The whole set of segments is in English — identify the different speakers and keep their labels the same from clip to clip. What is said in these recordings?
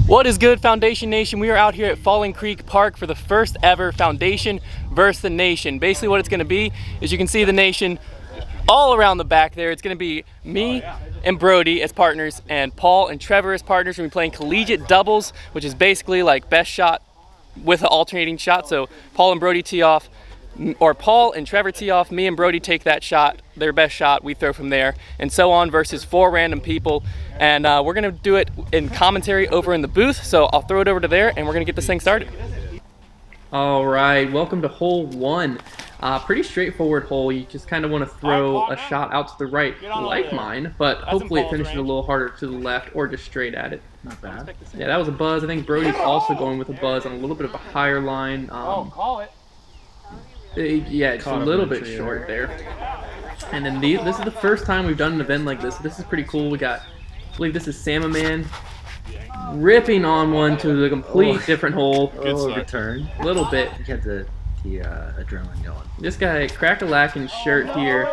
Speaker 1: What is good, Foundation Nation? We are out here at Falling Creek Park for the first ever Foundation versus the Nation. Basically what it's going to be is you can see the Nation all around the back there. It's going to be me and Brody as partners and Paul and Trevor as partners. We're going to be playing collegiate doubles, which is basically like best shot with an alternating shot. So Paul and Brody tee off, or Paul and Trevor tee off, me and Brody take that shot, their best shot, we throw from there, and so on, versus 4 random people. And we're gonna do it in commentary over in the booth, so I'll throw it over to there and we're gonna get this thing started. All right, welcome to hole 1. Pretty straightforward hole. You just kind of want to throw a shot out to the right, like mine, but hopefully it finishes a little harder to the left or just straight at it.
Speaker 2: Not bad.
Speaker 1: Yeah, that was a buzz. I think Brody's also going with a buzz on a little bit of a higher line.
Speaker 2: Call it.
Speaker 1: Yeah, it's a little bit short there. And then this is the first time we've done an event like this. This is pretty cool. We got, I believe this is Salmon ripping on one to the complete different hole.
Speaker 2: Good turn.
Speaker 1: A little bit.
Speaker 2: You get the adrenaline going.
Speaker 1: This guy, Crack-a-Lackin' shirt here,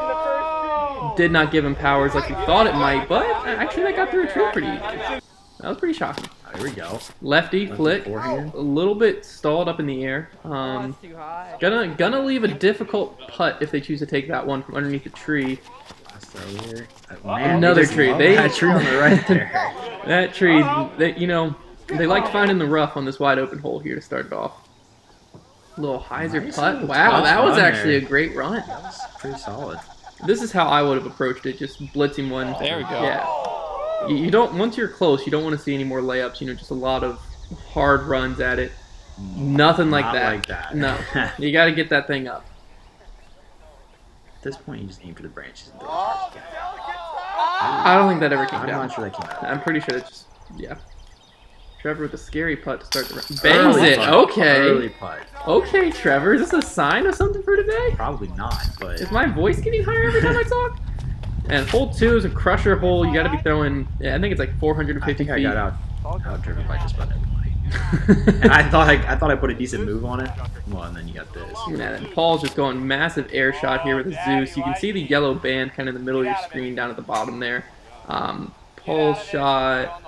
Speaker 1: did not give him powers like he thought it might, but actually that got through a tree pretty easy. That was pretty shocking.
Speaker 2: Here we go.
Speaker 1: Lefty flick,
Speaker 2: forehand.
Speaker 1: a little bit stalled up in the air. Gonna leave a difficult putt if they choose to take that one from underneath the tree.
Speaker 2: Man,
Speaker 1: another tree.
Speaker 2: That tree on the right there.
Speaker 1: That tree, they like finding the rough on this wide open hole here to start it off. Little hyzer putt. Wow, that was actually a great run.
Speaker 2: That was pretty solid.
Speaker 1: This is how I would have approached it, just blitzing one.
Speaker 2: There we go.
Speaker 1: Yeah. You don't, once you're close, you don't want to see any more layups, just a lot of hard runs at it. Nothing like that. No. You got to get that thing up.
Speaker 2: At this point, you just aim for the branches and throw it as hard as you can.
Speaker 1: I don't think that ever came down.
Speaker 2: I'm not sure that came out.
Speaker 1: I'm pretty sure it's just, yeah. Trevor with a scary putt to start the round. Bangs it. Okay.
Speaker 2: Early putt.
Speaker 1: Okay, Trevor. Is this a sign of something for today?
Speaker 2: Probably not, but...
Speaker 1: Is my voice getting higher every time I talk? And hole 2 is a crusher hole. You got to be throwing, I think it's like 450 feet.
Speaker 2: I got out driven by just about everybody. And I thought I put a decent move on it. Well, and then you got this.
Speaker 1: Yeah, and Paul's just going massive air shot here with a Zeus. You can see the yellow band kind of in the middle of your screen down at the bottom there. Paul's shot.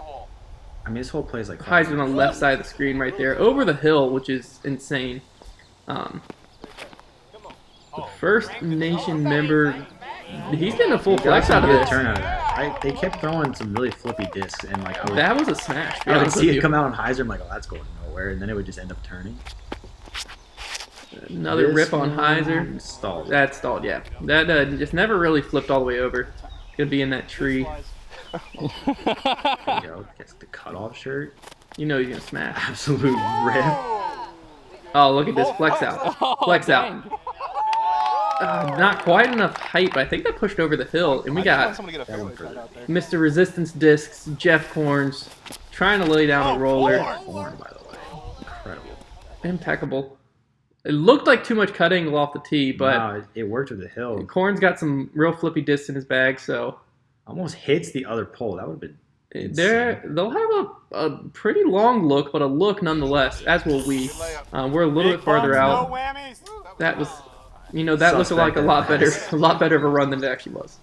Speaker 2: I mean, this whole play is like...
Speaker 1: Hyzer on the left side of the screen right there. Over the hill, which is insane. The first Nation member... He's getting a full flex out of this.
Speaker 2: Turn out of that. They kept throwing some really flippy discs, and like
Speaker 1: that was a smash.
Speaker 2: I would see it come out on Hyzer. I'm like, oh, that's going nowhere, and then it would just end up turning.
Speaker 1: Another rip on Hyzer.
Speaker 2: Stalled.
Speaker 1: That stalled, yeah. That just never really flipped all the way over. Gonna be in that tree.
Speaker 2: There you go. Gets the cutoff shirt.
Speaker 1: You know he's gonna smash.
Speaker 2: Absolute rip.
Speaker 1: Oh, look at this flex out. Flex out. Not quite enough height, but I think that pushed over the hill. And we got Mr. Resistance Discs, Jeff Corns, trying to lay down a roller.
Speaker 2: Corn, by the way. Incredible.
Speaker 1: Impeccable. It looked like too much cut angle off the tee, but
Speaker 2: no, it worked with the hill.
Speaker 1: Corn's got some real flippy discs in his bag, so...
Speaker 2: Almost hits the other pole. That would have been insane.
Speaker 1: They'll have a pretty long look, but a look nonetheless, as will we. We're a little bit farther out. That was... that looked like a lot better of a run than it actually was.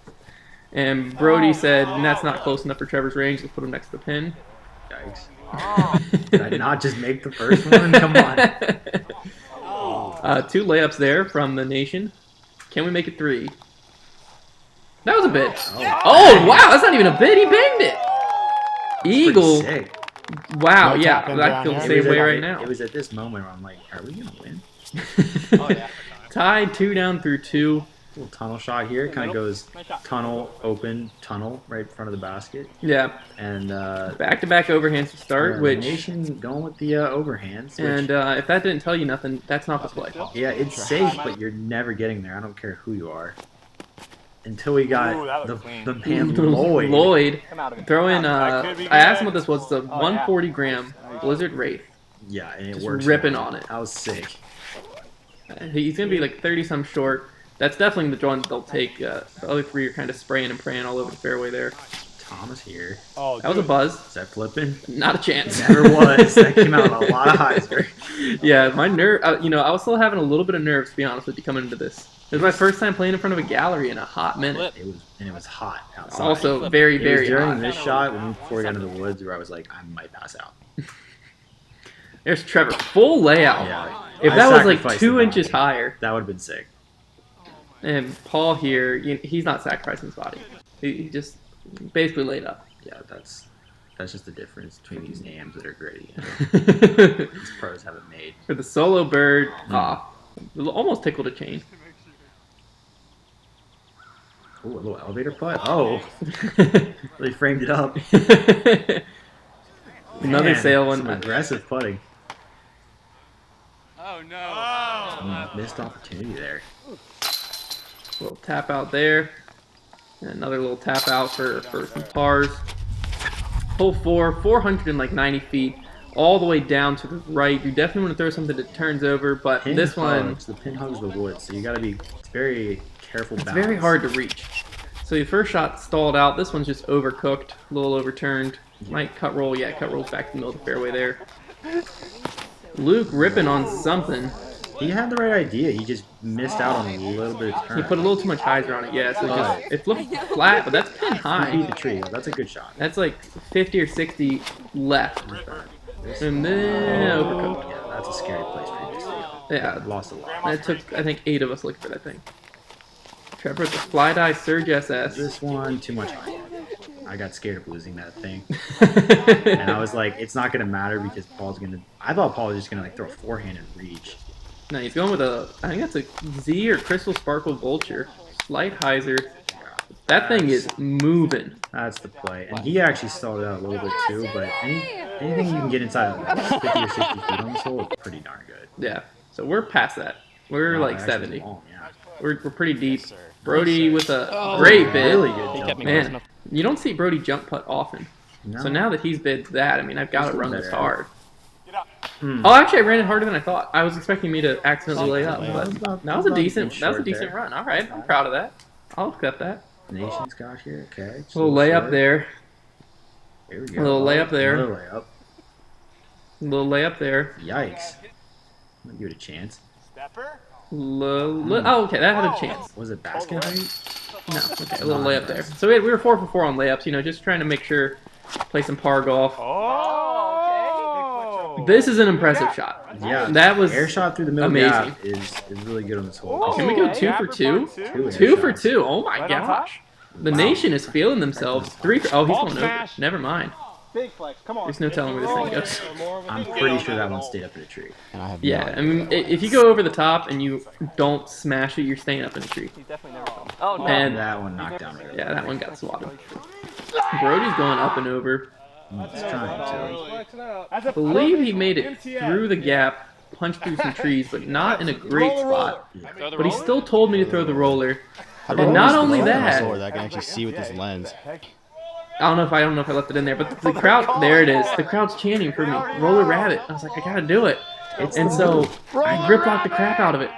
Speaker 1: And Brody said, that's not close enough for Trevor's range. Let's put him next to the pin.
Speaker 2: Yikes. Did I not just make the first one? Come on.
Speaker 1: 2 layups there from the Nation. Can we make it 3? That was a bit. Oh, wow. That's not even a bit. He banged it. Eagle. Wow. Yeah. I feel the same way right now.
Speaker 2: It was at this moment where I'm like, are we going to win?
Speaker 1: Oh, yeah. Tied 2 down through 2.
Speaker 2: Little tunnel shot here. Kind of goes tunnel, open, tunnel right in front of the basket.
Speaker 1: Yeah.
Speaker 2: And
Speaker 1: back-to-back overhands to start, which...
Speaker 2: Nation going with the overhands.
Speaker 1: And if that didn't tell you nothing, that's not the play.
Speaker 2: Yeah, it's safe, but you're never getting there. I don't care who you are. Until we got the man Lloyd.
Speaker 1: Lloyd throwing... I asked him what this was. It's a 140-gram Blizzard Wraith.
Speaker 2: Yeah, and it
Speaker 1: just
Speaker 2: works.
Speaker 1: Ripping on it.
Speaker 2: I was sick.
Speaker 1: He's going to be like 30-some short. That's definitely the one they'll take. The other 3 are kind of spraying and praying all over the fairway there.
Speaker 2: Thomas here.
Speaker 1: Oh, that was a buzz.
Speaker 2: Is that flipping?
Speaker 1: Not a chance.
Speaker 2: It never was. That came out with a lot of Hyzer.
Speaker 1: Yeah, my nerve. I was still having a little bit of nerves, to be honest with you, coming into this. It was my first time playing in front of a gallery in a hot minute.
Speaker 2: It was hot outside.
Speaker 1: Also very, very hot.
Speaker 2: During this shot, before we got into the woods, where I was like, I might pass out.
Speaker 1: There's Trevor. Full layout.
Speaker 2: Yeah.
Speaker 1: If
Speaker 2: I
Speaker 1: that was like
Speaker 2: sacrificed
Speaker 1: 2
Speaker 2: the
Speaker 1: inches
Speaker 2: body.
Speaker 1: higher.
Speaker 2: That would have been sick.
Speaker 1: And Paul here, he's not sacrificing his body. He just basically laid up.
Speaker 2: Yeah, that's just the difference between these AMs that are gritty. These pros haven't made.
Speaker 1: For the solo bird, almost tickled a chain.
Speaker 2: Ooh, a little elevator putt. Oh, really framed it up.
Speaker 1: Another sail one.
Speaker 2: Some aggressive putting.
Speaker 3: Oh no!
Speaker 2: Missed opportunity there.
Speaker 1: Little tap out there. And another little tap out for some pars. Hole 4, 490 feet, all the way down to the right. You definitely want to throw something that turns over, but
Speaker 2: Pin
Speaker 1: this one...
Speaker 2: hugs. The pin hugs the wood, so you got to be very careful.
Speaker 1: It's very hard to reach. So your first shot stalled out. This one's just overcooked, a little overturned. Might cut roll. Yeah, cut rolls back to the middle of the fairway there. Luke ripping on something.
Speaker 2: He had the right idea. He just missed out on a little bit of turn.
Speaker 1: He put a little too much hyzer on it. Yeah, so it looked flat, but that's pin
Speaker 2: He
Speaker 1: high.
Speaker 2: beat the tree. That's a good shot.
Speaker 1: That's like 50 or 60 left. And then overcooked.
Speaker 2: Yeah, that's a scary place for you to see.
Speaker 1: Yeah,
Speaker 2: Lost a lot.
Speaker 1: that took, I think, 8 of us looking for that thing. Trevor with the fly die Surge SS.
Speaker 2: This one, too much high. I got scared of losing that thing. And I was like, it's not going to matter because Paul's going to... I thought Paul was just going to like throw a forehand and reach.
Speaker 1: No, he's going with a, I think that's a Z or Crystal Sparkle Vulture. Slight hyzer. That thing is moving.
Speaker 2: That's the play. And he actually stalled it out a little bit too, but anything you can get inside of 50 or 60 feet on this hole is pretty darn good.
Speaker 1: Yeah, so we're past that. We're
Speaker 2: Wow,
Speaker 1: like
Speaker 2: actually
Speaker 1: 70.
Speaker 2: long, yeah.
Speaker 1: We're pretty deep. Brody with a great bid.
Speaker 2: Really good
Speaker 1: He
Speaker 2: jump.
Speaker 1: kept me close enough. You don't see Brody jump putt often.
Speaker 2: No.
Speaker 1: So now that he's bid that, I mean, I've got to
Speaker 2: He's
Speaker 1: run this
Speaker 2: better.
Speaker 1: hard.
Speaker 2: Hmm.
Speaker 1: Oh, actually, I ran it harder than I thought. I was expecting me to accidentally lay up, but that was a decent run. All right, I'm proud of that. I'll accept that.
Speaker 2: Nation's gosh here. Okay.
Speaker 1: A little layup there.
Speaker 2: There we go.
Speaker 1: A little layup there.
Speaker 2: Another layup.
Speaker 1: A little layup there.
Speaker 2: Yikes. I'm gonna give it a chance.
Speaker 1: Oh, okay, that had a chance.
Speaker 2: Was it basket height?
Speaker 1: No, okay, a little layup there. So we were 4 for 4 on layups, you know, just trying to make sure, play some par golf. This is an impressive shot.
Speaker 2: Yeah.
Speaker 1: That was
Speaker 2: air shot through the middle
Speaker 1: amazing.
Speaker 2: gap is really good on this hole.
Speaker 1: Can we go 2 for 2?
Speaker 2: Two air
Speaker 1: 2 for
Speaker 2: shots.
Speaker 1: 2. Oh my gosh. The nation is feeling themselves. 3 for, oh, he's going over. Never mind.
Speaker 3: Big flex. Come on.
Speaker 1: There's no telling where this thing goes.
Speaker 2: I'm pretty sure that one stayed up in a tree.
Speaker 1: Yeah, I mean, if you go over the top and you don't smash it, you're staying up in the tree.
Speaker 3: Oh,
Speaker 1: And
Speaker 2: that one knocked down. Right.
Speaker 1: yeah, that one got swatted. Brody's going up and over.
Speaker 2: It's trying to.
Speaker 1: I believe he made it through the gap, punched through some trees, but not in a great spot. But he still told me to throw the roller. And not only that,
Speaker 4: I can actually see with this lens.
Speaker 1: I don't know if I left it in there, but the crowd, there it is. The crowd's chanting for me. Roller rabbit. I was like, I gotta do it. And so I grip locked the crap out of it.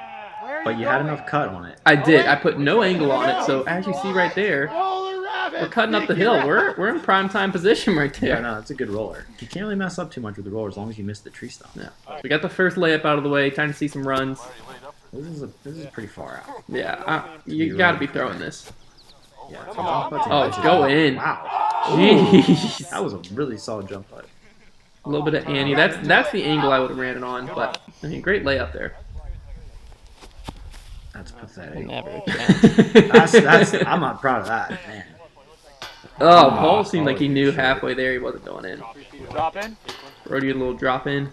Speaker 2: But you had enough cut on it.
Speaker 1: I did. I put no angle on it, so as you see right there, we're cutting up the hill. We're in prime time position right
Speaker 2: Yeah,
Speaker 1: there.
Speaker 2: no, it's a good roller. You can't really mess up too much with the roller as long as you miss the tree stump.
Speaker 1: Yeah. We got the first layup out of the way. Time to see some runs.
Speaker 2: This is pretty far out.
Speaker 1: Yeah, you got to be throwing this.
Speaker 2: Yeah,
Speaker 1: Oh, go in.
Speaker 2: Wow.
Speaker 1: Jeez.
Speaker 2: That was a really solid jump putt.
Speaker 1: A little bit of Annie. That's the angle I would have ran it on, but I mean, great layup there.
Speaker 2: That's pathetic.
Speaker 1: Never.
Speaker 2: I'm not proud of that, man.
Speaker 1: Oh, Paul seemed like he knew halfway there he wasn't going in.
Speaker 3: Drop in.
Speaker 1: Brody a little drop in.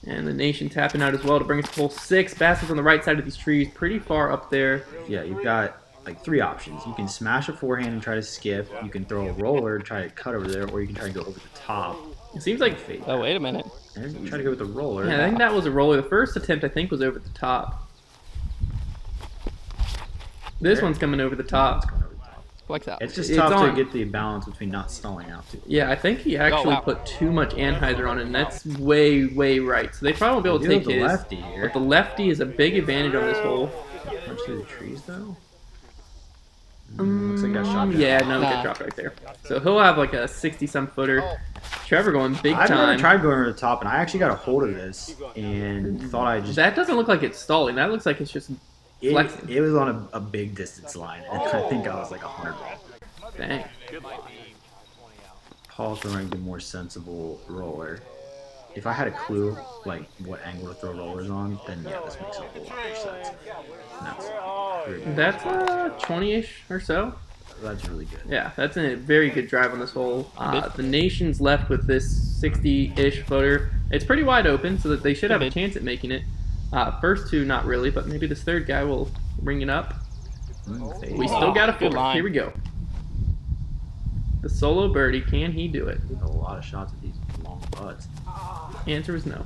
Speaker 1: And the nation tapping out as well to bring us to hole 6. Basket's on the right side of these trees, pretty far up there.
Speaker 2: Yeah, you've got like 3 options. You can smash a forehand and try to skip. You can throw a roller and try to cut over there, or you can try to go over the top.
Speaker 1: It seems like
Speaker 5: Oh, wait a minute.
Speaker 2: And try to go with the roller.
Speaker 1: yeah, I think that was a roller. The first attempt I think was over the top. This one's coming over the top.
Speaker 2: It's going over the top.
Speaker 5: Flex out.
Speaker 2: It's just
Speaker 1: It's
Speaker 2: tough to
Speaker 1: on.
Speaker 2: get the balance between not stalling out too.
Speaker 1: Yeah, I think he actually
Speaker 5: wow.
Speaker 1: put too much anhyzer on it, and that's way, way right. So they probably won't be able to
Speaker 2: You have
Speaker 1: take
Speaker 2: the
Speaker 1: his.
Speaker 2: lefty here.
Speaker 1: But the lefty is a big advantage on this hole.
Speaker 2: Punch through the trees though. Looks like I got shot. down.
Speaker 1: Yeah, no, we
Speaker 5: Nah.
Speaker 1: got dropped right there. So he'll have like a 60-some footer. Trevor going big
Speaker 2: I've never
Speaker 1: time.
Speaker 2: tried going over the top, and I actually got a hold of this and thought I just
Speaker 1: That doesn't look like it's stalling. That looks like it's just flexing.
Speaker 2: it was on a big distance line, and I think I was like 100 ball.
Speaker 1: Dang.
Speaker 2: Paul throwing the more sensible roller. if I had a clue like what angle to throw rollers on, then yeah, this makes a whole lot more sense. And
Speaker 1: That's 20-ish or so.
Speaker 2: that's really good.
Speaker 1: Yeah, that's a very good drive on this hole. The nation's left with this 60-ish footer. It's pretty wide open, so that they should have a chance at making it. First two, not really, but maybe this third guy will ring it up. We still got a
Speaker 3: good
Speaker 1: four.
Speaker 3: line.
Speaker 1: Here we go. The solo birdie, can he do it?
Speaker 2: A lot of shots at these long putts.
Speaker 1: Answer is no.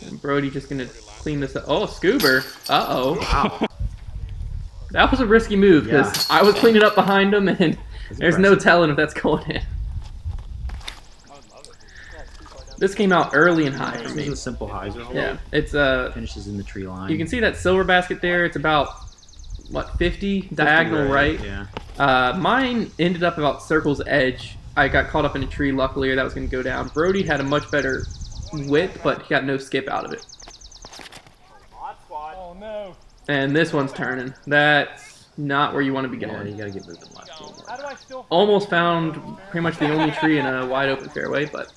Speaker 1: And Brody just gonna clean this up. Oh, Scuba. Uh-oh. Wow. That was a risky move because I was cleaning up behind him, and there's no telling if that's going in. This came out early and high for
Speaker 2: This
Speaker 1: me.
Speaker 2: is a simple hyzer hole.
Speaker 1: Yeah, it's
Speaker 2: Finishes in the tree line.
Speaker 1: you can see that silver basket there. It's about what 50 diagonal right.
Speaker 2: Yeah.
Speaker 1: Mine ended up about circle's edge. I got caught up in a tree, luckily, or that was going to go down. Brody had a much better width, but he got no skip out of it.
Speaker 3: Oh no.
Speaker 1: And this one's turning. That's not where you want to be
Speaker 2: Yeah,
Speaker 1: going.
Speaker 2: you gotta get moving left a little more.
Speaker 3: How do I still?
Speaker 1: Almost found pretty much the only tree in a wide open fairway, but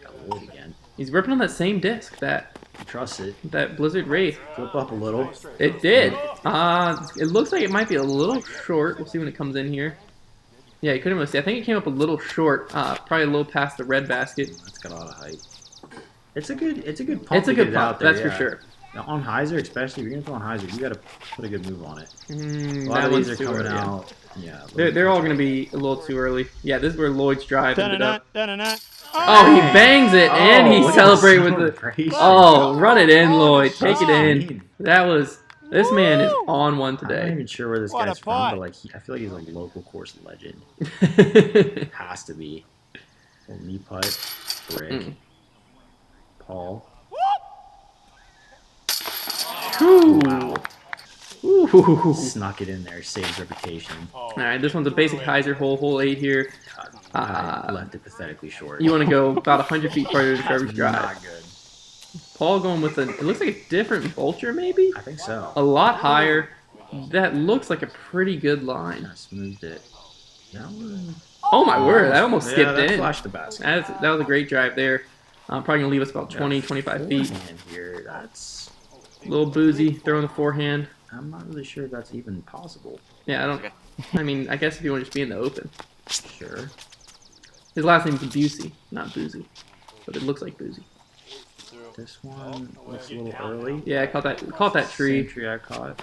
Speaker 2: Gotta load again.
Speaker 1: he's ripping on that same disc, that
Speaker 2: Trust it.
Speaker 1: Blizzard Wraith.
Speaker 2: Flip up a little.
Speaker 1: It did. It looks like it might be a little short. We'll see when it comes in here. Yeah, you couldn't really see. I think it came up a little short, probably a little past the red basket.
Speaker 2: It's got a lot of height. It's a good pump.
Speaker 1: It's a
Speaker 2: to
Speaker 1: good
Speaker 2: get it
Speaker 1: pump,
Speaker 2: out there,
Speaker 1: that's for sure.
Speaker 2: Now, on hyzer, especially if you're gonna throw on hyzer, you gotta put a good move on it. A lot
Speaker 1: That
Speaker 2: of
Speaker 1: one's
Speaker 2: these are
Speaker 1: too
Speaker 2: coming
Speaker 1: early, yeah.
Speaker 2: out. Yeah.
Speaker 1: They're all going to be a little too early. Yeah, this is where Lloyd's drive ended up.
Speaker 3: Da-na-na.
Speaker 1: Oh, he bangs it, and he
Speaker 2: look at
Speaker 1: celebrated
Speaker 2: the
Speaker 1: with the...
Speaker 2: celebration.
Speaker 1: Oh, run it in, Lloyd. Take it in.
Speaker 2: Mean.
Speaker 1: That was... This man is on one
Speaker 2: I'm not
Speaker 1: today.
Speaker 2: even sure where this
Speaker 3: What
Speaker 2: guy's
Speaker 3: a
Speaker 2: from,
Speaker 3: putt.
Speaker 2: but like I feel like he's like a local course legend. Has to be. Little knee putt, Brick, Paul.
Speaker 1: Ooh. Ooh.
Speaker 2: Snuck it in there, saves reputation.
Speaker 1: All right, this one's a basic hyzer hole, hole 8 here.
Speaker 2: I left it pathetically short.
Speaker 1: You want to go about 100 feet farther to Trevor's drive.
Speaker 2: Not good.
Speaker 1: Paul going with a... It looks like a different vulture, maybe?
Speaker 2: I think so.
Speaker 1: A lot higher. That looks like a pretty good line.
Speaker 2: I smoothed it. That one.
Speaker 1: Oh my word, that almost
Speaker 2: Yeah,
Speaker 1: skipped
Speaker 2: that
Speaker 1: in.
Speaker 2: flashed the basket.
Speaker 1: That was a great drive there. Probably going to leave us about 20, 25 feet.
Speaker 2: Forehand here. That's.
Speaker 1: A little boozy, throwing the forehand.
Speaker 2: I'm not really sure if that's even possible.
Speaker 1: Yeah, I don't... I mean, I guess if you want to just be in the open.
Speaker 2: Sure.
Speaker 1: His last name's Busey, not Boozy. But it looks like Boozy.
Speaker 2: This one looks a little early.
Speaker 1: Yeah, I caught that tree.
Speaker 2: Same tree I caught.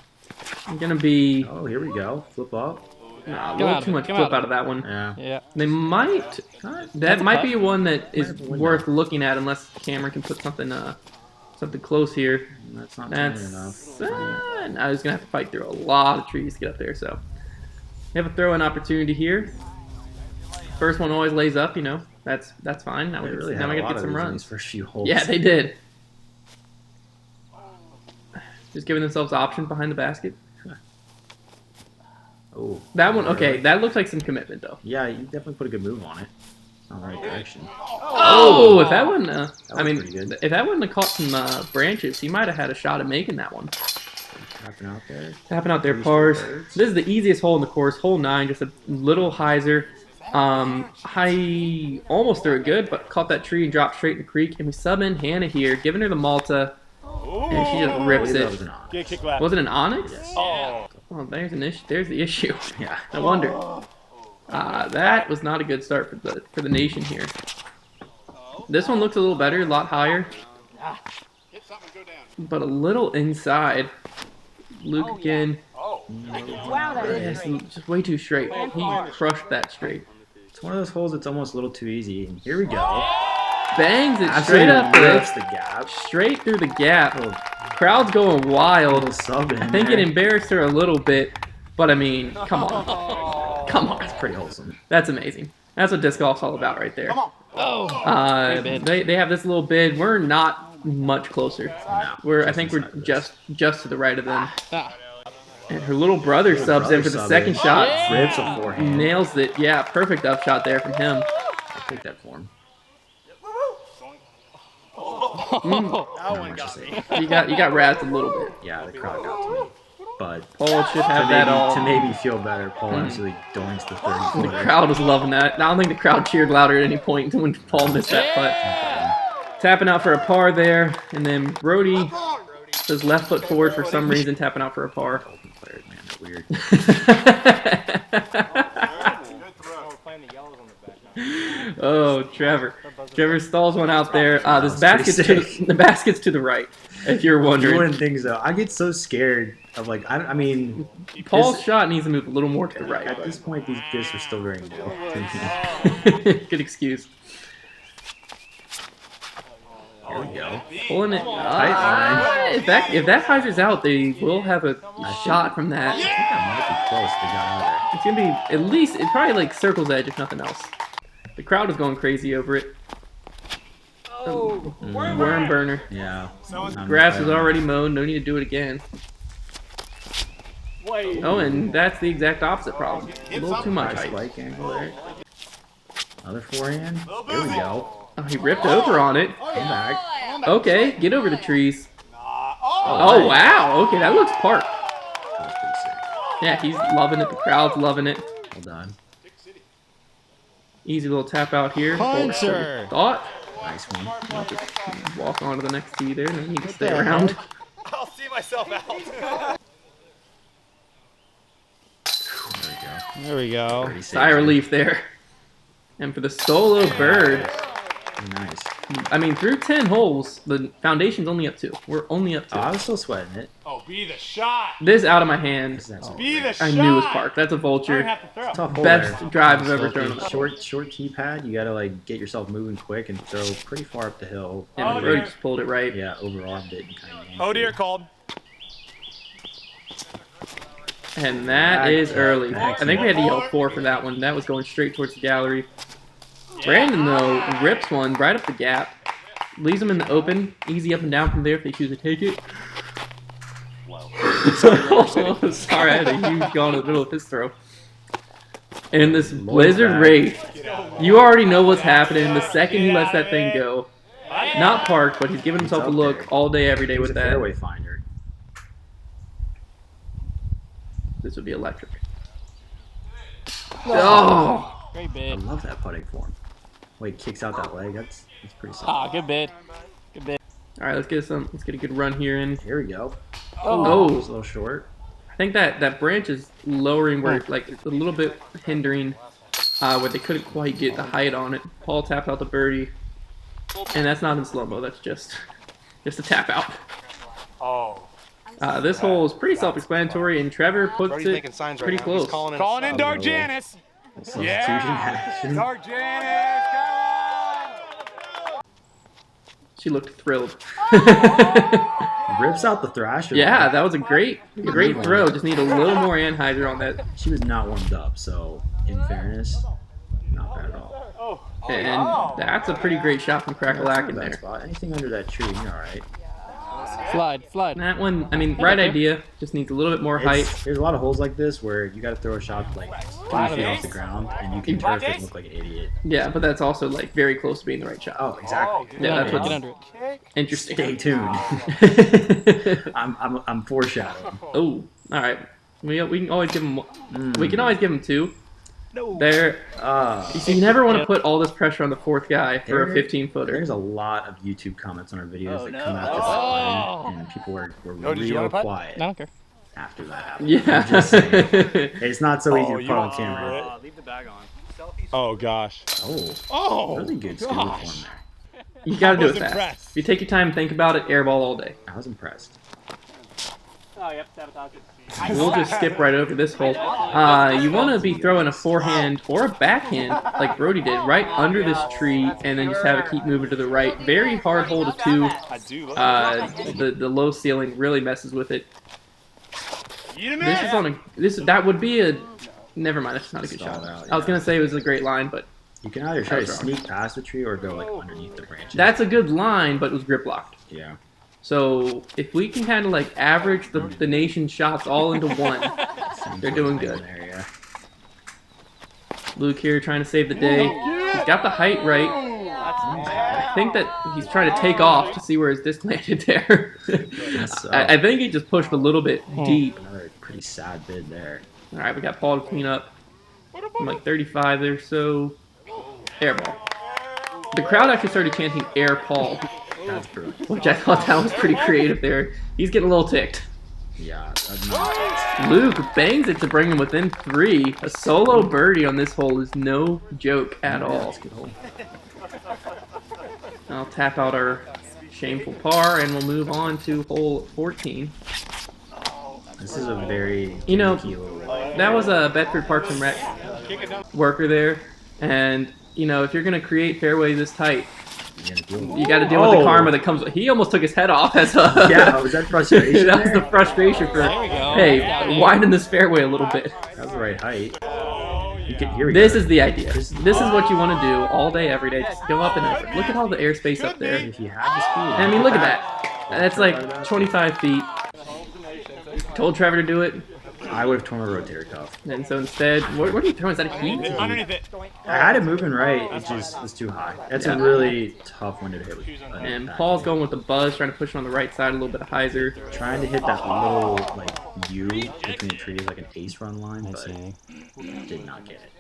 Speaker 1: I'm going to be...
Speaker 2: Oh, here we go. Flip up.
Speaker 1: Nah, a
Speaker 3: Come
Speaker 1: little
Speaker 3: out
Speaker 1: too
Speaker 3: of it,
Speaker 1: much
Speaker 3: come
Speaker 1: flip
Speaker 3: out
Speaker 1: out of that one.
Speaker 2: Yeah.
Speaker 3: Yeah.
Speaker 1: They might... That
Speaker 3: a
Speaker 1: might
Speaker 3: putt.
Speaker 1: be one that is
Speaker 2: have a window.
Speaker 1: worth looking at unless Cameron can put something something close here.
Speaker 2: That's not turning
Speaker 1: That's...
Speaker 2: enough.
Speaker 1: I was going to have to fight through a lot of trees to get up there, so... We have a throw-in opportunity here. First one always lays up, you know. That's fine. Now
Speaker 2: They
Speaker 1: we
Speaker 2: really
Speaker 1: now
Speaker 2: had
Speaker 1: we
Speaker 2: a
Speaker 1: got to
Speaker 2: lot
Speaker 1: get
Speaker 2: of
Speaker 1: some
Speaker 2: these in
Speaker 1: runs.
Speaker 2: these first few holes.
Speaker 1: Yeah, they did. Just giving themselves options behind the basket.
Speaker 2: Oh.
Speaker 1: That one, okay,
Speaker 2: really?
Speaker 1: that looks like some commitment, though.
Speaker 2: Yeah, you definitely put a good move on it. It's not the right direction.
Speaker 1: Oh, if that one, I
Speaker 2: was
Speaker 1: mean,
Speaker 2: pretty good.
Speaker 1: if that wouldn't have caught some branches, he might have had a shot at making that one.
Speaker 2: Tapping out there.
Speaker 1: Tapping out their
Speaker 2: Pretty
Speaker 1: pars.
Speaker 2: straight birds.
Speaker 1: This is the easiest hole in the course, hole 9, just a little hyzer. I almost threw it good, but caught that tree and dropped straight in the creek. And we sub in Hannah here, giving her the Malta, and she just
Speaker 2: I
Speaker 1: rips
Speaker 2: believe that
Speaker 1: it.
Speaker 2: was an onyx.
Speaker 3: Get a kick left.
Speaker 1: Was it an onyx?
Speaker 2: Yes.
Speaker 3: Oh.
Speaker 1: Oh, there's an issue. There's the issue.
Speaker 2: Yeah.
Speaker 1: No wonder. That was not a good start for the nation here. This one looks a little better, a lot higher, but a little inside. Luke again.
Speaker 5: Wow, that is
Speaker 1: Yes, just way too straight. He crushed that straight.
Speaker 2: It's one of those holes that's almost a little too easy. And here we go.
Speaker 1: Bangs it straight up
Speaker 2: rips
Speaker 1: there,
Speaker 2: the gap.
Speaker 1: straight through the gap.
Speaker 2: Little,
Speaker 1: Crowd's going wild.
Speaker 2: little sub in
Speaker 1: I think it
Speaker 2: there.
Speaker 1: embarrassed her a little bit, but I mean, come on. Come on.
Speaker 2: It's pretty wholesome.
Speaker 1: That's amazing. That's what disc golf's all about right there.
Speaker 3: Oh.
Speaker 1: They have this little bid. We're not much closer.
Speaker 2: No,
Speaker 1: I think we're
Speaker 2: inside of this.
Speaker 1: just to the right of them.
Speaker 3: Ah.
Speaker 1: And her little brother subs in
Speaker 2: brother
Speaker 1: for the
Speaker 2: sub
Speaker 1: second
Speaker 2: in.
Speaker 1: shot.
Speaker 2: Rips a forehand.
Speaker 1: Nails it. Yeah, perfect upshot there from him.
Speaker 2: I'll take that for him.
Speaker 3: That one got me.
Speaker 1: You got razzed a little bit.
Speaker 2: Yeah, the crowd got to me. but
Speaker 3: Paul should have that all.
Speaker 2: to maybe feel better, Paul actually doinks the 30
Speaker 3: The
Speaker 2: footer.
Speaker 3: crowd was loving that. I don't think the crowd cheered louder at any point when Paul missed that putt. Tapping out for a par there, and then Brody does left foot forward for some reason, tapping out for a par.
Speaker 2: Open players, man, they're weird.
Speaker 3: Oh, Trevor. Trevor stalls one out there. The basket's to the right, if you're
Speaker 2: You
Speaker 3: wondering.
Speaker 2: wouldn't think so. I get so scared of like I mean,
Speaker 3: Paul's shot needs to move a little more to the right.
Speaker 2: at this point these discs are still very new.
Speaker 3: Good excuse.
Speaker 2: There we go.
Speaker 3: Pulling it.
Speaker 2: Tight
Speaker 3: If that hydra's out, they will have a shot from that.
Speaker 2: I think that might be close. They got out of
Speaker 3: It's gonna be at least, it's probably like circle's edge if nothing else. The crowd is going crazy over it. Worm burner.
Speaker 2: there. Yeah.
Speaker 3: Grass is already mowed. No need to do it again. Oh, and that's the exact opposite problem. A little too much
Speaker 2: Nice
Speaker 3: height.
Speaker 2: spike angle there. Another forehand. There we go.
Speaker 3: Oh, he ripped over on it.
Speaker 2: Come back.
Speaker 3: Okay, get over the trees. Oh, wow. Okay, that looks parked.
Speaker 2: That was pretty sick.
Speaker 3: Yeah, he's loving it. The crowd's loving it.
Speaker 2: Well done.
Speaker 3: Easy little tap out here.
Speaker 4: Puncher.
Speaker 3: Thought.
Speaker 2: Nice one.
Speaker 3: Walk on to the next tee there. No need to stay around.
Speaker 5: I'll see myself out.
Speaker 2: There we go.
Speaker 4: There we go.
Speaker 2: Pretty safe.
Speaker 3: Sigh of relief there. And for the solo bird,
Speaker 2: Nice.
Speaker 3: I mean, through 10 holes, the foundation's only up 2. We're only up 2.
Speaker 2: Oh, I was still sweating it.
Speaker 5: Oh, be the shot.
Speaker 3: This out of my hand.
Speaker 5: Be the shot.
Speaker 3: I knew it was parked. That's a
Speaker 5: I
Speaker 3: vulture.
Speaker 5: have to throw.
Speaker 2: Tough hole
Speaker 3: Best
Speaker 2: there.
Speaker 3: drive I've ever
Speaker 2: So
Speaker 3: thrown.
Speaker 2: short tee pad. You gotta like get yourself moving quick and throw pretty far up the hill.
Speaker 3: And
Speaker 5: Oh,
Speaker 3: Brody
Speaker 5: dear.
Speaker 3: just pulled it right.
Speaker 2: Yeah, overarmed it and kind of.
Speaker 5: Oh dear, called.
Speaker 3: And that
Speaker 2: Back
Speaker 3: is
Speaker 2: to
Speaker 3: early.
Speaker 2: back
Speaker 3: I think we had to yell
Speaker 5: to
Speaker 3: 4 for that one. That was going straight towards the gallery. Brandon, though, rips one right up the gap. Leaves them in the open. Easy up and down from there if they choose to take it. Oh, sorry, I had a huge yawn in the middle of his throw. And this Blizzard
Speaker 2: back.
Speaker 3: Wraith, you already know what's happening the second he lets that thing go. Not parked, but he's giving himself a
Speaker 2: up
Speaker 3: look
Speaker 2: there.
Speaker 3: all day, every day
Speaker 2: It was
Speaker 3: with
Speaker 2: a
Speaker 3: that.
Speaker 2: fairway finder.
Speaker 3: This would be electric. Oh!
Speaker 1: Great
Speaker 2: I
Speaker 1: bid.
Speaker 2: love that putting form. Wait, kicks out that leg. That's pretty solid.
Speaker 1: Ah, good bid. Good bid.
Speaker 3: All right, let's get a good run here in.
Speaker 2: Here we go.
Speaker 3: Oh,
Speaker 2: It's a little short.
Speaker 3: I think that branch is lowering where like it's a little bit hindering where they couldn't quite get the height on it. Paul tapped out the birdie, and that's not in slow mo. That's just a tap out.
Speaker 5: Oh.
Speaker 3: This hole is pretty self-explanatory, and Trevor puts
Speaker 6: Brody's
Speaker 3: it
Speaker 6: making signs right
Speaker 3: pretty
Speaker 6: now.
Speaker 3: close.
Speaker 6: He's calling
Speaker 5: Calling in Dark Janice.
Speaker 2: Substitution
Speaker 5: Yeah.
Speaker 2: action.
Speaker 5: Dark Janice, come on.
Speaker 3: She looked thrilled.
Speaker 2: Rips out the thrasher.
Speaker 3: Yeah, that was a great throw. Just need a little more anhydrous on that,
Speaker 2: She was not warmed up, so in fairness, not bad at all.
Speaker 3: and that's a pretty great shot from Crackalack in
Speaker 2: Bad
Speaker 3: there.
Speaker 2: spot. Anything under that tree, you're all right.
Speaker 1: Slide.
Speaker 3: That one, I mean, right idea. Just needs a little bit more height.
Speaker 2: There's a lot of holes like this where you got to throw a shot like 3 feet off the ground, and you can turf it and look like an idiot.
Speaker 3: Yeah, but that's also like very close to being the right shot.
Speaker 2: Oh, exactly.
Speaker 3: Yeah, that's
Speaker 1: Get
Speaker 3: what's
Speaker 1: under it.
Speaker 3: interesting.
Speaker 2: Stay tuned. I'm foreshadowing.
Speaker 3: Oh, all right. We can always give him. We can always give him 2. There. You see, you never want to put all this pressure on the 4th guy for a 15-footer.
Speaker 2: There's a lot of YouTube comments on our videos that come out this line, and people were
Speaker 5: did you
Speaker 2: real
Speaker 5: wanna putt?
Speaker 2: quiet
Speaker 1: I don't care.
Speaker 2: after that happened.
Speaker 3: Yeah.
Speaker 2: I'm just saying. It's not so easy to
Speaker 5: you
Speaker 2: put on
Speaker 5: want
Speaker 2: camera.
Speaker 5: Leave the bag on. Oh gosh.
Speaker 2: Oh,
Speaker 5: Oh.
Speaker 2: really good skill form there.
Speaker 3: You got to do
Speaker 5: I
Speaker 3: it
Speaker 5: was
Speaker 3: fast.
Speaker 5: impressed.
Speaker 3: If you take your time, think about it. Airball all day.
Speaker 2: I was impressed.
Speaker 1: Oh, yep, sabotage it.
Speaker 3: We'll just skip right over this hole. You want to be throwing a forehand or a backhand, like Brody did, right under this tree, and then just have it keep moving to the right. Very hard hole to 2.
Speaker 5: I do.
Speaker 3: The low ceiling really messes with it.
Speaker 5: Eat him
Speaker 3: This is on a that would be a. Never mind, it's not a good
Speaker 2: Stalled
Speaker 3: shot.
Speaker 2: out,
Speaker 3: I was
Speaker 2: yeah.
Speaker 3: gonna say it was a great line, but
Speaker 2: You can either try to
Speaker 3: That was wrong.
Speaker 2: sneak past the tree or go like underneath the branches.
Speaker 3: that's a good line, but it was grip locked.
Speaker 2: Yeah.
Speaker 3: So if we can kind of like average the nation's shots all into one, they're doing good.
Speaker 2: There, yeah.
Speaker 3: Luke here trying to save the day. He's got the height right. think that he's trying to take off to see where his disc landed there.
Speaker 2: Yes,
Speaker 3: I think he just pushed a little bit deep.
Speaker 2: Another pretty sad bid there.
Speaker 3: All right, we got Paul to clean up from like 35 there, so air ball. The crowd actually started chanting "Air Paul,"
Speaker 2: That's brilliant.
Speaker 3: which I thought that was pretty creative there. He's getting a little ticked.
Speaker 2: Yeah, that's not.
Speaker 3: Luke bangs it to bring him within 3. A solo birdie on this hole is no joke at all.
Speaker 2: That's a good hole.
Speaker 3: I'll tap out our shameful par, and we'll move on to hole 14.
Speaker 2: This is a very
Speaker 3: You know,
Speaker 2: gimmicky little
Speaker 3: that was a Bedford Parks and Rec worker there, and you know, if you're gonna create fairway this tight,
Speaker 2: you're gonna deal with
Speaker 3: you
Speaker 2: it.
Speaker 3: got to deal with the karma that comes. He almost took his head off as a.
Speaker 2: Yeah, was that frustration?
Speaker 3: That was
Speaker 2: there?
Speaker 3: the frustration for.
Speaker 1: There we go.
Speaker 3: Hey, widen this fairway a little bit.
Speaker 2: That was the right height. You can, here we
Speaker 3: This
Speaker 2: go.
Speaker 3: is the idea. This is what you want to do all day, every day. Just go up and over. Look at all the airspace up there.
Speaker 2: If you have the speed.
Speaker 3: I mean, look at that. That's like 25 feet. Told Trevor to do it,
Speaker 2: I would have torn my rotator cuff.
Speaker 3: and so instead, what are you throwing? Is that a heat?
Speaker 5: Underneath it.
Speaker 2: I had it moving right. It just was too high. That's
Speaker 3: Yeah.
Speaker 2: a really tough window to hit with.
Speaker 3: And Paul's going with the buzz, trying to push it on the right side, a little bit of hyzer.
Speaker 2: Trying to hit that little like U between the trees, like an ace run line,
Speaker 4: I
Speaker 2: but
Speaker 4: see.
Speaker 2: did not get it.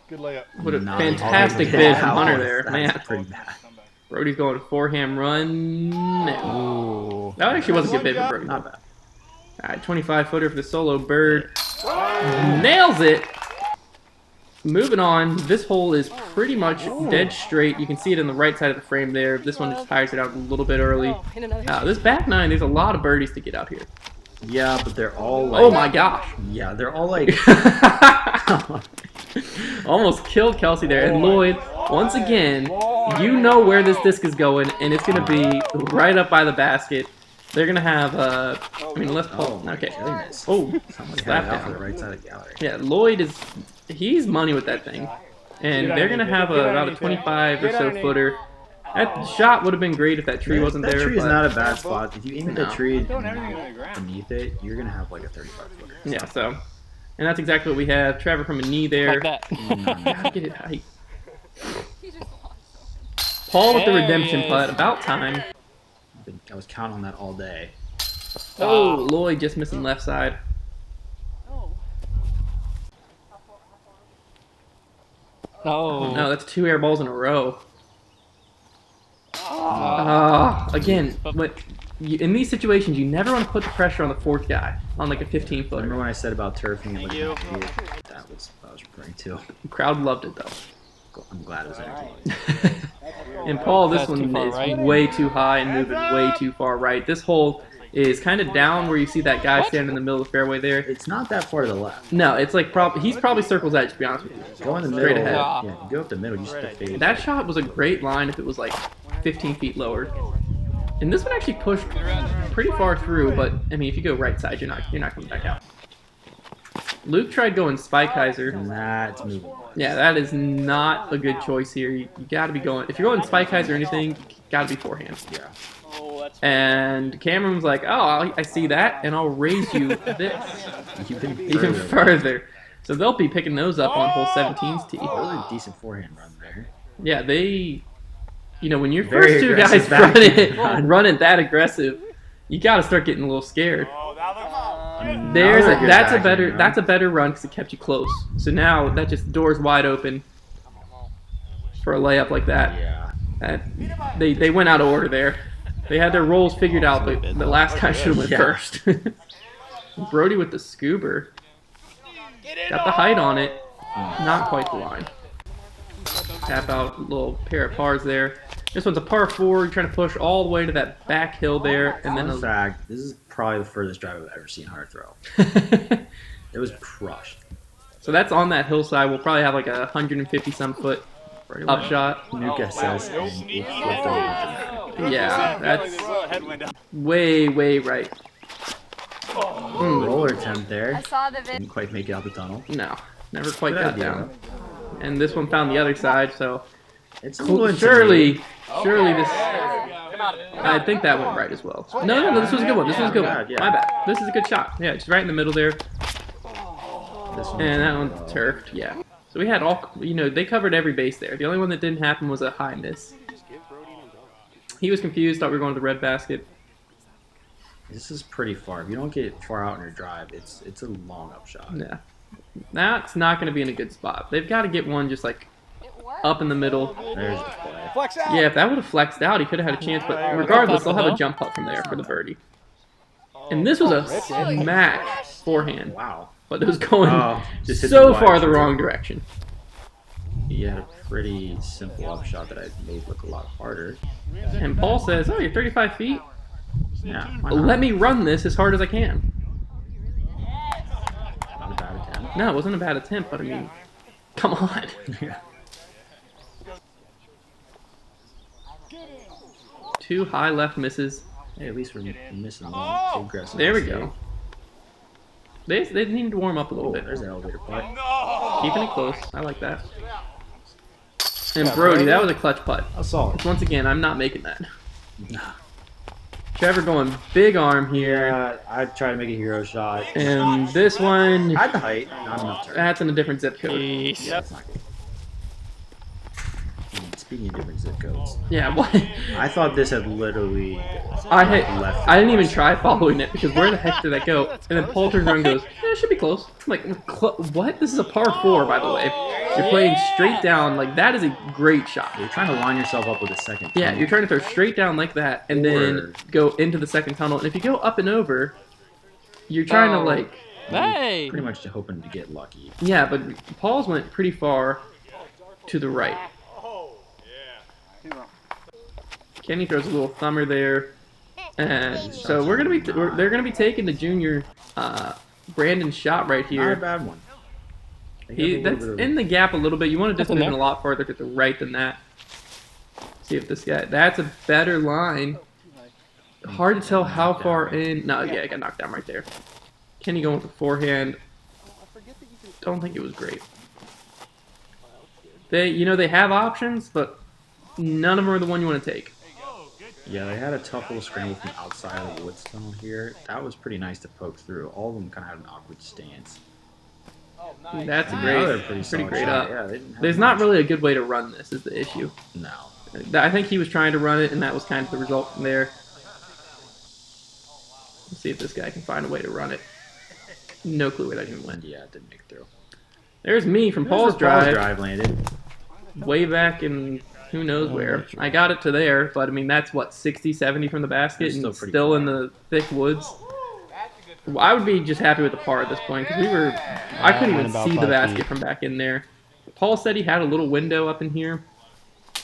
Speaker 5: Good layup.
Speaker 3: What a
Speaker 2: Not
Speaker 3: fantastic
Speaker 2: able to
Speaker 3: bid
Speaker 2: get
Speaker 3: from
Speaker 2: out.
Speaker 3: Hunter there,
Speaker 2: That's
Speaker 3: man.
Speaker 2: pretty bad.
Speaker 3: Brody's going forehand run. No.
Speaker 4: Ooh.
Speaker 3: That actually was a good bid for Brody.
Speaker 2: Not bad.
Speaker 3: All right, 25-footer for the solo bird. Nails it. Moving on, this hole is pretty much dead straight. You can see it in the right side of the frame there. This one just tires it out a little bit early. This back nine, there's a lot of birdies to get out here.
Speaker 2: Yeah, but they're all like.
Speaker 3: Oh my gosh.
Speaker 2: Yeah, they're all like.
Speaker 3: Almost killed Kelsey there. And Lloyd, once again, you know where this disc is going, and it's going to be right up by the basket. They're going to have, let's
Speaker 2: Oh
Speaker 3: pull.
Speaker 2: my
Speaker 3: Okay.
Speaker 2: goodness.
Speaker 3: Oh,
Speaker 2: Somebody
Speaker 3: slap
Speaker 2: had it out for
Speaker 3: down.
Speaker 2: the right side of the gallery.
Speaker 3: Yeah, Lloyd he's money with that thing. And they're going to have about a 25 or so footer. That shot would have been great if that tree wasn't
Speaker 2: that
Speaker 3: there.
Speaker 2: tree is
Speaker 3: but-
Speaker 2: not a bad spot. If you aim at
Speaker 3: No.
Speaker 2: that tree and
Speaker 5: everything on the ground.
Speaker 2: beneath it, you're gonna have like a 35 footer.
Speaker 3: Yeah, so. And that's exactly what we have. Trevor from a knee there.
Speaker 1: Like that.
Speaker 3: Gotta get it height. Paul with the
Speaker 1: There
Speaker 3: redemption
Speaker 1: he is.
Speaker 3: putt. About time.
Speaker 2: I was counting on that all day.
Speaker 3: Oh, Lloyd just missing left side.
Speaker 1: Oh.
Speaker 3: No, that's 2 air balls in a row. Again, in these situations, you never want to put the pressure on the 4th guy on like a 15-footer.
Speaker 2: Remember when I said about turfing and looking at the view? That was what I was referring to.
Speaker 3: The crowd loved it though.
Speaker 2: I'm glad it was entertaining.
Speaker 3: And Paul, this
Speaker 1: That's too
Speaker 3: one
Speaker 1: far
Speaker 3: is
Speaker 1: right.
Speaker 3: way too high and moving way too far right. This hole is kind of down where you see that guy standing in the middle of the fairway there.
Speaker 2: It's not that far to the left.
Speaker 3: No, it's like he's probably circle's edge, to be honest with you.
Speaker 2: Go in the
Speaker 3: Straight
Speaker 2: middle.
Speaker 3: ahead.
Speaker 2: Yeah, you go up the middle. You just have to fade.
Speaker 3: That shot was a great line if it was like 15 feet lower. And this one actually pushed pretty far through, but I mean, if you go right side, you're not coming back out. Luke tried going spike hyzer.
Speaker 2: And that's moving.
Speaker 3: Yeah, that is not a good choice here. You got to be going. If you're going spike hyzer or anything, got to be forehand.
Speaker 2: Yeah.
Speaker 3: And Cameron was like, "Oh, I see that, and I'll raise you this even
Speaker 2: further.
Speaker 3: further." So they'll be picking those up on hole 17's tee.
Speaker 2: Really decent forehand run there.
Speaker 3: Yeah, they, when your
Speaker 2: Very
Speaker 3: first 2 guys
Speaker 2: aggressive backhand.
Speaker 3: running that aggressive, you got to start getting a little scared.
Speaker 5: Oh, that looks good.
Speaker 2: Another good backhand run.
Speaker 3: That's a better run because it kept you close. So now that just door's wide open for a layup like that.
Speaker 2: Yeah.
Speaker 3: They went out of order there. They had their roles figured out, but the last guy should have went
Speaker 2: Yeah.
Speaker 3: first. Brody with the scuba. Got the height on it. Not quite the line. Tap out a little pair of pars there. This one's a par 4. You're trying to push all the way to that back hill there. And then
Speaker 2: Fun fact, this is probably the furthest drive I've ever seen Hunter throw. It was crushed.
Speaker 3: So that's on that hillside. We'll probably have like a 150-some foot upshot.
Speaker 2: Nuka says, and it flipped over.
Speaker 3: Yeah, that's
Speaker 5: Headwind up.
Speaker 3: way, way right.
Speaker 2: Roller attempt there.
Speaker 6: I saw the video.
Speaker 2: Didn't quite make it out the tunnel.
Speaker 3: No, never quite
Speaker 2: Good
Speaker 3: got
Speaker 2: idea,
Speaker 3: down. And this one found the other side, so
Speaker 2: It's a little
Speaker 3: surely
Speaker 2: intimidating.
Speaker 3: this. I think that went right as well. No, this was a good one. This was a good one.
Speaker 2: Yeah.
Speaker 3: My bad. This is a good shot. Yeah, just right in the middle there.
Speaker 2: This one
Speaker 3: And that one
Speaker 2: was-
Speaker 3: turfed. Yeah. So we had all. They covered every base there. The only one that didn't happen was a high miss. He was confused, thought we were going to the red basket.
Speaker 2: This is pretty far. If you don't get far out in your drive, it's a long up shot.
Speaker 3: Yeah. That's not going to be in a good spot. They've got to get one just like up in the middle.
Speaker 2: There's the play.
Speaker 5: Flex out.
Speaker 3: Yeah, if that would have flexed out, he could have had a chance. But regardless, they'll have a jump putt from there for the birdie. And this was a smack forehand.
Speaker 2: Wow.
Speaker 3: But it was going
Speaker 2: Just hit
Speaker 3: so
Speaker 2: the
Speaker 3: far
Speaker 2: wide.
Speaker 3: the wrong direction.
Speaker 2: He had a pretty simple up shot that I made look a lot harder.
Speaker 3: And Paul says, "Oh, you're 35 feet.
Speaker 2: Yeah. Why not?
Speaker 3: Let me run this as hard as I can."
Speaker 2: Not a bad attempt.
Speaker 3: No, it wasn't a bad attempt, but I mean, come on.
Speaker 2: Yeah.
Speaker 3: Two high left misses.
Speaker 2: Hey, at least we're missing one. Too aggressive.
Speaker 3: There we go. They need to warm up a little
Speaker 2: Oh,
Speaker 3: bit.
Speaker 2: there's the elevator putt.
Speaker 3: Keeping it close. I like that. And Brody, that was a clutch putt.
Speaker 2: A solid.
Speaker 3: Once again, I'm not making that. Trevor going big arm here.
Speaker 2: Yeah, I tried to make a hero shot.
Speaker 3: And this one,
Speaker 2: I had the height, not enough turn.
Speaker 3: that's in a different zip code.
Speaker 1: Peace.
Speaker 2: Yeah, that's not good. Speaking of different zip codes,
Speaker 3: Yeah, what?
Speaker 2: I thought this had literally left.
Speaker 3: I didn't even try following it because where the heck did that go? And then Paul turns around and goes, "Yeah, it should be close." I'm like, what? This is a par 4, by the way. You're playing straight down. Like, that is a great shot.
Speaker 2: You're trying to line yourself up with a second.
Speaker 3: Yeah,
Speaker 2: tunnel.
Speaker 3: you're trying to throw straight down like that and then go into the second tunnel. And if you go up and over, you're trying to, like...
Speaker 1: Hey!
Speaker 2: Pretty much hoping to get lucky.
Speaker 3: Yeah, but Paul's went pretty far to the right. Kenny throws a little thumber there. And so we're gonna be they're gonna be taking the junior Brandon shot right
Speaker 2: Not a
Speaker 3: here.
Speaker 2: bad one. They have a little
Speaker 3: That's
Speaker 2: bit of-
Speaker 3: in the gap a little bit. You want to just
Speaker 1: That's in
Speaker 3: move it a
Speaker 1: there.
Speaker 3: lot farther to the right than that. See if this guy. That's a better line. Hard to tell how far in. No, yeah, I got knocked down right there. Kenny going with the forehand. Don't think it was great. They have options, but none of them are the one you want to take.
Speaker 2: Yeah, they had a tough little scramble from outside of the woods tunnel here. That was pretty nice to poke through. All of them kind of had an awkward stance.
Speaker 3: That's a
Speaker 2: Another
Speaker 3: great, pretty
Speaker 2: solid
Speaker 3: great
Speaker 2: shot.
Speaker 3: up.
Speaker 2: Yeah, they didn't have
Speaker 3: There's not
Speaker 2: much.
Speaker 3: really a good way to run this. Is the issue.
Speaker 2: No.
Speaker 3: I think he was trying to run it, and that was kind of the result from there. Let's see if this guy can find a way to run it. No clue where that even went.
Speaker 2: Yeah, it didn't make it through.
Speaker 3: There's me from
Speaker 2: There's
Speaker 3: Paul's
Speaker 2: where
Speaker 3: drive,
Speaker 2: drive landed.
Speaker 3: way back in who knows where. I got it to there, but I mean, that's what, 60, 70 from the basket,
Speaker 2: That's
Speaker 3: and
Speaker 2: still pretty
Speaker 3: still
Speaker 2: far.
Speaker 3: in the thick woods. I would be just happy with the par at this point, because I couldn't even
Speaker 4: about
Speaker 3: see the
Speaker 4: 5
Speaker 3: basket
Speaker 4: feet.
Speaker 3: from back in there. Paul said he had a little window up in here,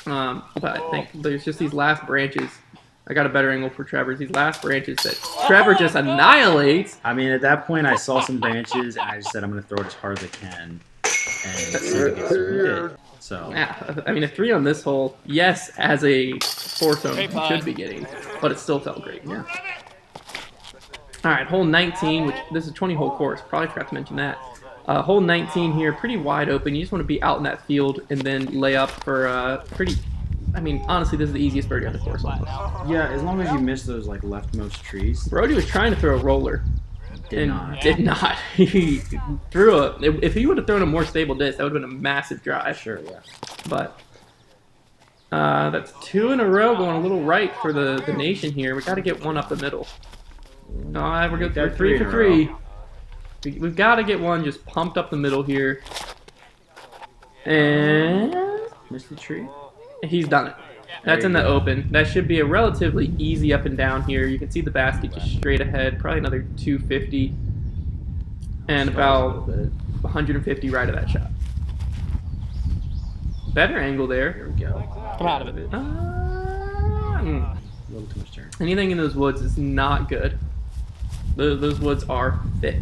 Speaker 3: but I think there's just these last branches. I got a better angle for Trevor's. These last branches that Trevor just annihilates.
Speaker 2: I mean, at that point, I saw some branches, and I just said I'm going to throw it as hard as I can. And see if it gets through. It did. So,
Speaker 3: Yeah, I mean, a 3 on this hole, yes, as a foursome,
Speaker 1: Great
Speaker 3: you
Speaker 1: putt.
Speaker 3: should be getting, but it still felt great. Yeah. All right, hole 19, which this is a 20-hole course. Probably forgot to mention that. Hole 19 here, pretty wide open. You just want to be out in that field and then lay up for pretty. I mean, honestly, this is the easiest birdie on the course almost.
Speaker 2: yeah, as long as you miss those like leftmost trees.
Speaker 3: Brody was trying to throw a roller
Speaker 2: Did
Speaker 3: and
Speaker 2: not.
Speaker 3: did not. He threw a. If he would have thrown a more stable disc, that would have been a massive drive.
Speaker 2: Sure, yeah.
Speaker 3: But that's 2 in a row going a little right for the nation here. We got to get one up the middle. No, we're good. We're 3 for 3. We've got to get one just pumped up the middle here. And
Speaker 2: Missed the tree?
Speaker 3: he's done it. That's in the open. That should be a relatively easy up and down here. You can see the basket just straight ahead. Probably another 250. And about 150 right of that shot. Better angle there.
Speaker 2: There we go.
Speaker 1: Come out of it.
Speaker 2: A little too much turn.
Speaker 3: Anything in those woods is not good. Those woods are thick.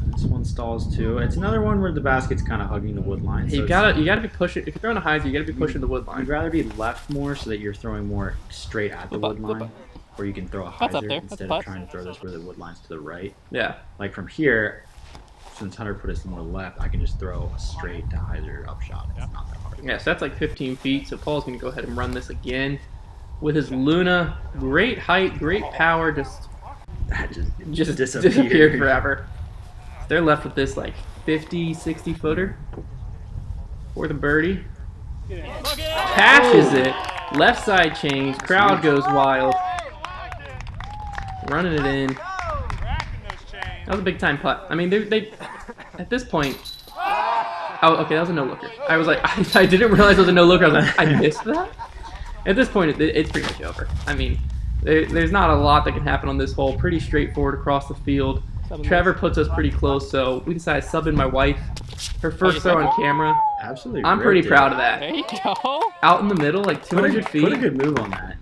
Speaker 2: This one stalls too. It's another one where the basket's kind of hugging the wood line. So
Speaker 3: You gotta be pushing. If you're throwing a hyzer, you gotta be pushing the wood
Speaker 2: I'd
Speaker 3: line.
Speaker 2: rather be left more so that you're throwing more straight at the
Speaker 1: Flip up,
Speaker 2: wood
Speaker 1: flip
Speaker 2: line,
Speaker 1: up.
Speaker 2: where you can throw a
Speaker 1: That's up
Speaker 2: hyzer
Speaker 1: there. That's
Speaker 2: instead
Speaker 1: putt.
Speaker 2: of trying to throw this where the wood line's to the right.
Speaker 3: Yeah.
Speaker 2: Like from here, since Hunter put us more left, I can just throw a straight to hyzer up shot. It's not that hard.
Speaker 3: Yeah. So that's like 15 feet. So Paul's gonna go ahead and run this again with his Luna. Great height, great power. Just
Speaker 2: Just
Speaker 3: disappeared forever. They're left with this like 50, 60 footer for the birdie. Cashes it. Left side change. Crowd goes wild. Running it in. That was a big time putt. I mean, they at this point. Oh, okay, that was a no-looker. I was like, I didn't realize it was a no-looker. I was like, I missed that? At this point, it's pretty much over. I mean, there's not a lot that can happen on this hole. Pretty straightforward across the field. Trevor puts us pretty close, so we decided to sub in my wife. Her first throw on camera.
Speaker 2: Absolutely.
Speaker 3: I'm pretty
Speaker 2: ripped
Speaker 3: proud
Speaker 2: it.
Speaker 3: of that.
Speaker 1: There you go.
Speaker 3: Out in the middle, like 200 feet.
Speaker 2: Put a good move on that.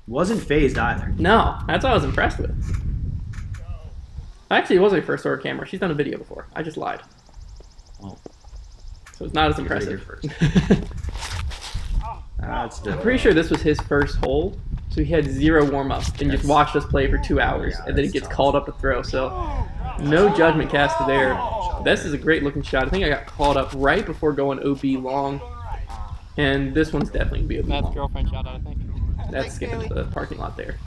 Speaker 2: Wasn't phased either.
Speaker 3: No, that's what I was impressed with. Actually, it was her first throw on camera. She's done a video before. I just lied.
Speaker 2: Well,
Speaker 3: So it's not as
Speaker 2: you did it
Speaker 3: impressive.
Speaker 2: first. That's
Speaker 3: I'm pretty sure this was his first hole, so he had 0 warm-up and just watched us play for 2 hours,
Speaker 2: Yeah,
Speaker 3: and then he
Speaker 2: that's
Speaker 3: gets
Speaker 2: tough.
Speaker 3: called up to throw. So no judgment casted there. This is a great looking shot. I think I got called up right before going OB long, and this one's definitely gonna be OB
Speaker 1: That's
Speaker 3: long.
Speaker 1: girlfriend shout out, I think.
Speaker 3: That's skipping to the parking lot there.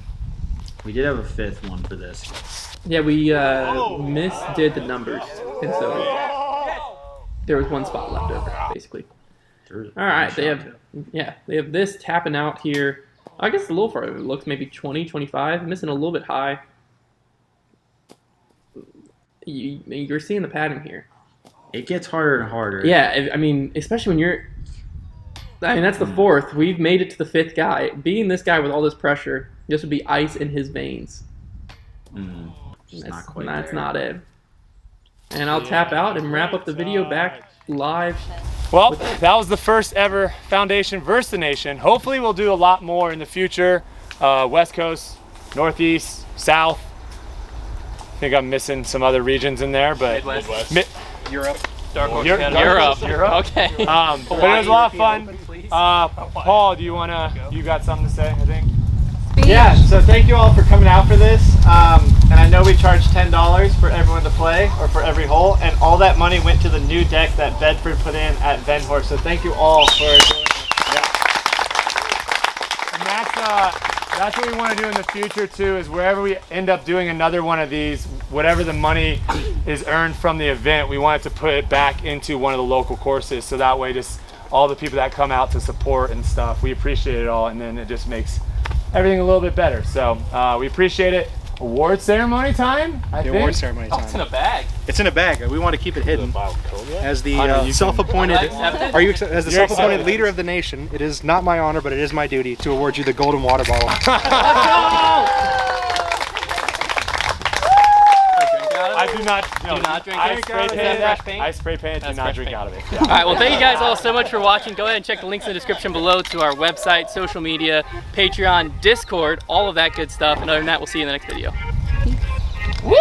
Speaker 2: We did have a 5th one for this.
Speaker 3: Yeah, we misdid the numbers, and so there was 1 spot left over, basically. All right, they have this tapping out here. I guess a little farther. It looks maybe 20, 25, missing a little bit high. You're seeing the pattern here.
Speaker 2: It gets harder and harder.
Speaker 3: Yeah, I mean, especially when you're. I mean, that's the 4th. We've made it to the 5th guy. Being this guy with all this pressure, this would be ice in his veins.
Speaker 2: Just not quite
Speaker 3: That's
Speaker 2: there.
Speaker 3: not it. And I'll tap out and wrap up the video back live.
Speaker 5: Well, that was the first ever Foundation versus the Nation. Hopefully we'll do a lot more in the future. West Coast, Northeast, South. I think I'm missing some other regions in there, but
Speaker 1: Midwest.
Speaker 5: Europe.
Speaker 1: Europe. Okay.
Speaker 5: But it was a lot of fun. Paul, you got something to say, I think?
Speaker 6: Yeah, so thank you all for coming out for this. And I know we charged $10 for everyone to play, or for every hole, and all that money went to the new deck that Bedford put in at Venhorst. So thank you all for doing this.
Speaker 5: And that's what we want to do in the future too, is wherever we end up doing another one of these, whatever the money is earned from the event, we want it to put it back into one of the local courses. So that way just all the people that come out to support and stuff, we appreciate it all, and then it just makes everything a little bit better. So we appreciate it. Award ceremony time, I think.
Speaker 4: Award ceremony
Speaker 1: Oh, it's in
Speaker 4: time.
Speaker 1: a bag.
Speaker 4: It's in a bag. We want to keep it hidden. As the
Speaker 1: Hunter,
Speaker 4: self-appointed,
Speaker 1: accepted?
Speaker 4: are you as the
Speaker 5: You're
Speaker 4: self-appointed
Speaker 5: accepted.
Speaker 4: leader of the nation? It is not my honor, but it is my duty to award you the golden water bottle.
Speaker 5: I do not. No,
Speaker 1: Do not drink
Speaker 5: I
Speaker 1: it?
Speaker 5: spray
Speaker 1: Is that
Speaker 5: painted
Speaker 1: fresh
Speaker 5: it.
Speaker 1: paint?
Speaker 5: I spray painted. Do
Speaker 1: That's
Speaker 5: not
Speaker 1: fresh
Speaker 5: drink
Speaker 1: paint.
Speaker 5: out of it.
Speaker 1: All right, well, thank you guys all so much for watching. Go ahead and check the links in the description below to our website, social media, Patreon, Discord, all of that good stuff. And other than that, we'll see you in the next video.
Speaker 5: Woo!